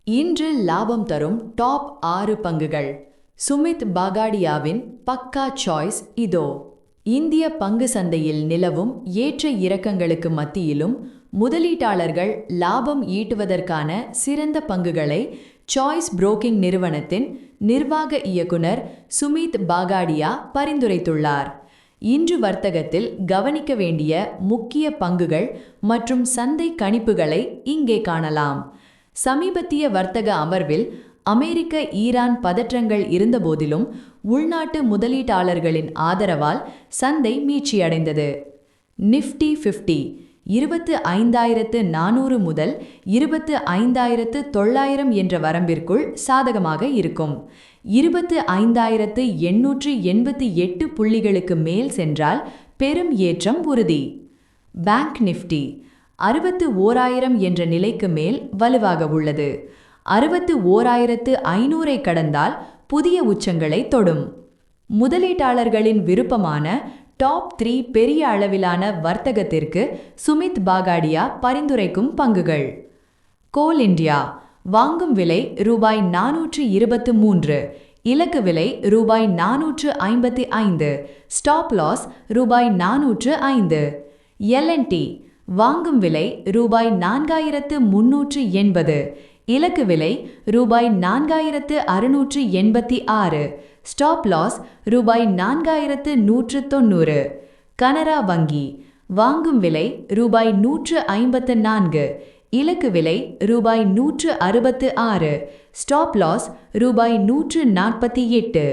இன்று லாபம் தரும் டாப் 6 பங்குகள். சுமித் பாகாடியாவின் பக்கா சாய்ஸ் இதோ. இந்திய பங்கு சந்தையில் நிலவும் ஏற்ற இறக்கங்களுக்கு மத்தியிலும் முதலீட்டாளர்கள் லாபம் ஈட்டுவதற்கான சிறந்த பங்குகளை சாய்ஸ் புரோக்கிங் நிறுவனத்தின் நிர்வாக இயக்குனர் சுமித் பாகாடியா பரிந்துரைத்துள்ளார். இன்று வர்த்தகத்தில் கவனிக்க வேண்டிய முக்கிய பங்குகள் மற்றும் சந்தை கணிப்புகளை இங்கே காணலாம். சமீபத்திய வர்த்தக அமர்வில் அமெரிக்க ஈரான் பதற்றங்கள் இருந்தபோதிலும் உள்நாட்டு முதலீட்டாளர்களின் ஆதரவால் சந்தை மீட்சியடைந்தது. நிஃப்டி 50 25,400 முதல் 25,900 என்ற வரம்பிற்குள் சாதகமாக இருக்கும். 25,888 புள்ளிகளுக்கு மேல் சென்றால் பெரும் ஏற்றம் உறுதி. பேங்க் நிஃப்டி 61,000 என்ற நிலைக்கு மேல் வலுவாக உள்ளது. 61,500 கடந்தால் புதிய உச்சங்களை தொடும். முதலீட்டாளர்களின் விருப்பமான டாப் 3 பெரிய அளவிலான வர்த்தகத்திற்கு சுமித் பாகாடியா பரிந்துரைக்கும் பங்குகள். கோல் இந்தியா வாங்கும் விலை ரூபாய் 423, இலக்கு விலை ரூபாய் 455, ஸ்டாப் லாஸ் ரூபாய் 405. L&T வாங்கும் விலை ரூபாய் 4,380, இலக்கு விலை ரூபாய் 4,686, ஸ்டாப் லாஸ் ரூபாய் 4,190. கனரா வங்கி வாங்கும் விலை ரூபாய் 154, இலக்கு விலை ரூபாய் 166, ஸ்டாப் லாஸ் ரூபாய் 148.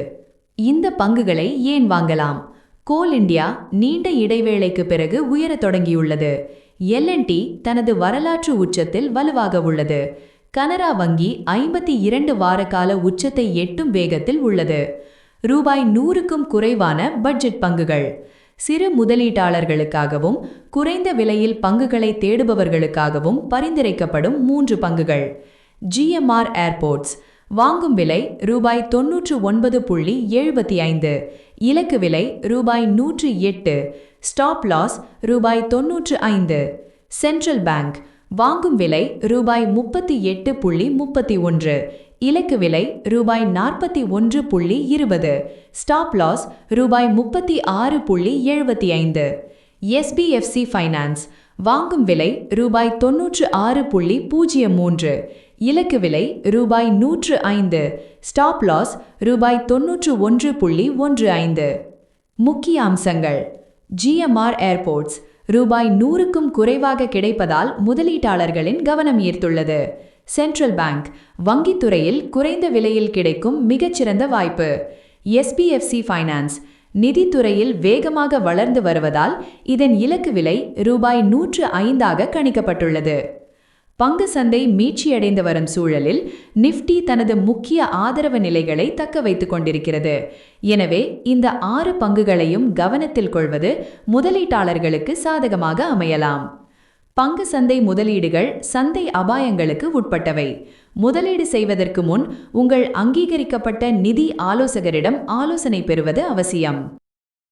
இந்த பங்குகளை ஏன் வாங்கலாம்? கோல் இந்தியா நீண்ட இடைவேளைக்கு பிறகு உயரத் தொடங்கியுள்ளது. L&T தனது வரலாற்று உச்சத்தில் வலுவாக உள்ளது. கனரா வங்கி 52 வார கால உச்சத்தை எட்டும் வேகத்தில் உள்ளது. ரூபாய் 100க்கும் குறைவான பட்ஜெட் பங்குகள். சிறு முதலீட்டாளர்களுக்காகவும் குறைந்த விலையில் பங்குகளை தேடுபவர்களுக்காகவும் பரிந்துரைக்கப்படும் 3 பங்குகள். GMR ஏர்போர்ட்ஸ் வாங்கும் விலை ரூபாய் 99.75, இலக்கு விலை ரூபாய் 108, ஸ்டாப் லாஸ் ரூபாய் 95. சென்ட்ரல் பேங்க் வாங்கும் விலை ரூபாய் 38.31, இலக்கு விலை ரூபாய் 41.20, ஸ்டாப் லாஸ் ரூபாய் 36.75. SBFC ஃபைனான்ஸ் வாங்கும் விலை ரூபாய் 96.03, இலக்கு விலை ரூபாய் 105, ஸ்டாப் லாஸ் ரூபாய் 91.15. முக்கிய அம்சங்கள். GMR ஏர்போர்ட்ஸ் ரூபாய் 100க்கும் குறைவாக கிடைப்பதால் முதலீட்டாளர்களின் கவனம் ஈர்த்துள்ளது. சென்ட்ரல் பேங்க் வங்கித்துறையில் குறைந்த விலையில் கிடைக்கும் மிகச்சிறந்த வாய்ப்பு. SBFC ஃபைனான்ஸ் நிதித்துறையில் வேகமாக வளர்ந்து வருவதால் இதன் இலக்கு விலை ரூபாய் 105 கணிக்கப்பட்டுள்ளது. பங்கு சந்தை மீட்சியடைந்து வரும் சூழலில் நிஃப்டி தனது முக்கிய ஆதரவு நிலைகளை தக்க வைத்துக் கொண்டிருக்கிறது. எனவே இந்த 6 பங்குகளையும் கவனத்தில் கொள்வது முதலீட்டாளர்களுக்கு சாதகமாக அமையலாம். பங்கு சந்தை முதலீடுகள் சந்தை அபாயங்களுக்கு உட்பட்டவை. முதலீடு செய்வதற்கு முன் உங்கள் அங்கீகரிக்கப்பட்ட நிதி ஆலோசகரிடம் ஆலோசனை பெறுவது அவசியம்.